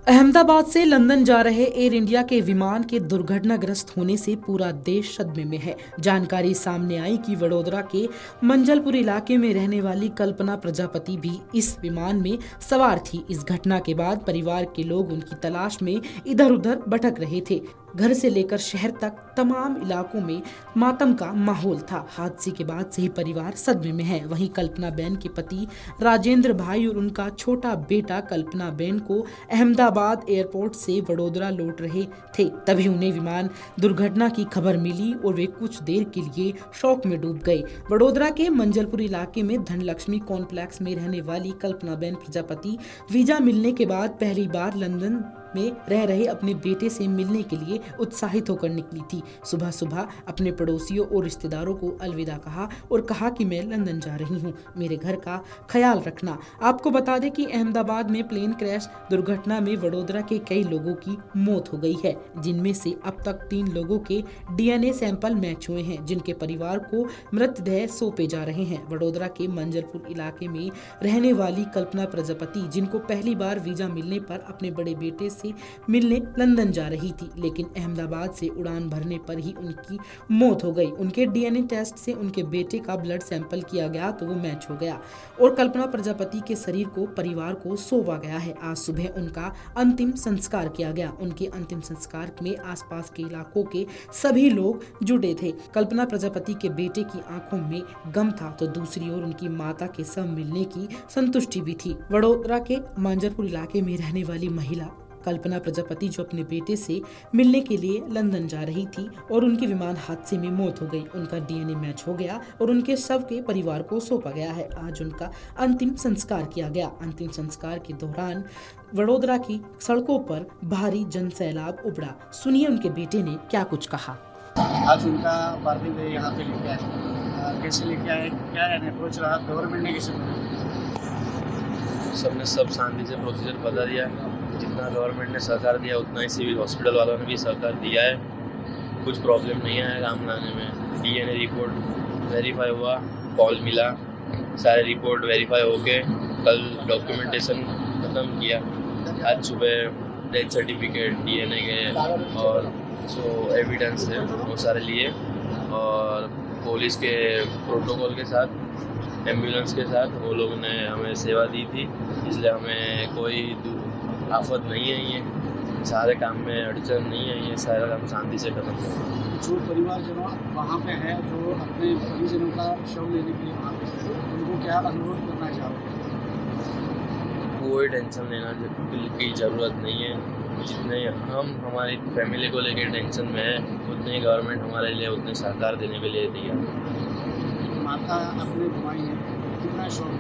अहमदाबाद से लंदन जा रहे एयर इंडिया के विमान के दुर्घटनाग्रस्त होने से पूरा देश सदमे में है। जानकारी सामने आई कि वडोदरा के मंजलपुर इलाके में रहने वाली कल्पना प्रजापति भी इस विमान में सवार थी। इस घटना के बाद परिवार के लोग उनकी तलाश में इधर उधर भटक रहे थे। घर से लेकर शहर तक तमाम इलाकों में मातम का माहौल था। हादसे के बाद से ही परिवार सदमे में है। वहीं कल्पना बेन के पति राजेंद्र भाई और उनका छोटा बेटा कल्पना बेन को अहमदाबाद एयरपोर्ट से वडोदरा लौट रहे थे, तभी उन्हें विमान दुर्घटना की खबर मिली और वे कुछ देर के लिए शौक में डूब गए। वडोदरा के मंजलपुर इलाके में धनलक्ष्मी कॉम्प्लेक्स में रहने वाली कल्पना बेन प्रजापति वीजा मिलने के बाद पहली बार लंदन में रह रहे अपने बेटे से मिलने के लिए उत्साहित होकर निकली थी। सुबह सुबह अपने पड़ोसियों और रिश्तेदारों को अलविदा कहा और कहा कि मैं लंदन जा रही हूं, मेरे घर का ख्याल रखना। आपको बता दें कि अहमदाबाद में प्लेन क्रैश दुर्घटना में वडोदरा के कई लोगों की मौत हो गई है, जिनमें से अब तक 3 लोगों के DNA सैंपल मैच हुए हैं, जिनके परिवार को मृतदेह सौंपे जा रहे हैं। वडोदरा के मंजलपुर इलाके में रहने वाली कल्पना प्रजापति, जिनको पहली बार वीजा मिलने पर अपने बड़े बेटे से मिलने लंदन जा रही थी, लेकिन अहमदाबाद से उड़ान भरने पर ही उनकी मौत हो गई। उनके DNA टेस्ट से उनके बेटे का ब्लड सैंपल किया गया तो वो मैच हो गया और कल्पना प्रजापति के शरीर को परिवार को सौंपा गया है। आज सुबह उनका अंतिम संस्कार किया गया। उनके अंतिम संस्कार में आसपास के इलाकों के सभी लोग जुटे थे। कल्पना प्रजापति के बेटे की आंखों में गम था तो दूसरी ओर उनकी माता के सब मिलने की संतुष्टि भी थी। वडोदरा के मंजरपुर इलाके में रहने वाली महिला कल्पना प्रजापति, जो अपने बेटे से मिलने के लिए लंदन जा रही थी और उनकी विमान हादसे में मौत हो गई। उनका DNA मैच हो गया और उनके शव के परिवार को सौंपा गया है। आज उनका अंतिम संस्कार किया गया। अंतिम संस्कार के दौरान वडोदरा की सड़कों पर भारी जनसैलाब उमड़ा। सुनिए उनके बेटे ने क्या कुछ कहा। आज उनका पार्थिव देह यहाँ पे लेके आए, कैसे लेके आए, क्या अप्रोच रहा गवर्नमेंट ने, कैसे सबने सब शांति से प्रोसीजर बता दिया। जितना गवर्नमेंट ने सहकार दिया उतना ही सिविल हॉस्पिटल वालों ने भी सहकार दिया है। कुछ प्रॉब्लम नहीं आया काम लाने में। DNA रिपोर्ट वेरीफाई हुआ, कॉल मिला, सारे रिपोर्ट वेरीफाई होके कल डॉक्यूमेंटेशन ख़त्म किया। आज सुबह डेथ सर्टिफिकेट, DNA के और जो एविडेंस है वो सारे लिए और पुलिस के प्रोटोकॉल के साथ, एम्बुलेंस के साथ वो लोग ने हमें सेवा दी थी, इसलिए हमें कोई आफत नहीं है। ये सारे काम में अड़चन नहीं है। ये सारा काम शांति से खत्म हो। जो परिवारजनों वहाँ पे है, जो अपने परिजनों का शव लेने के लिए वहाँ पे है, उनको क्या अनुरोध करना चाहोगे? कोई टेंशन लेना की ज़रूरत नहीं है। जितने हम हमारी फैमिली को लेकर टेंशन में है, उतने ही गवर्नमेंट हमारे लिए उतने सहकार देने के लिए तैयार। माता अपने भाई है, कितना शौक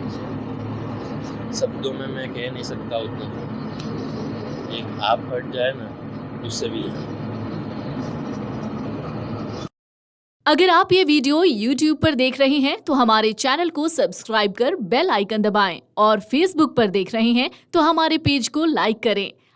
शब्दों में मैं कह नहीं सकता उतना। एक आप हट जाए ना, उससे भी अगर आप ये वीडियो YouTube पर देख रहे हैं तो हमारे चैनल को सब्सक्राइब कर बेल आइकन दबाएं और Facebook पर देख रहे हैं तो हमारे पेज को लाइक करें।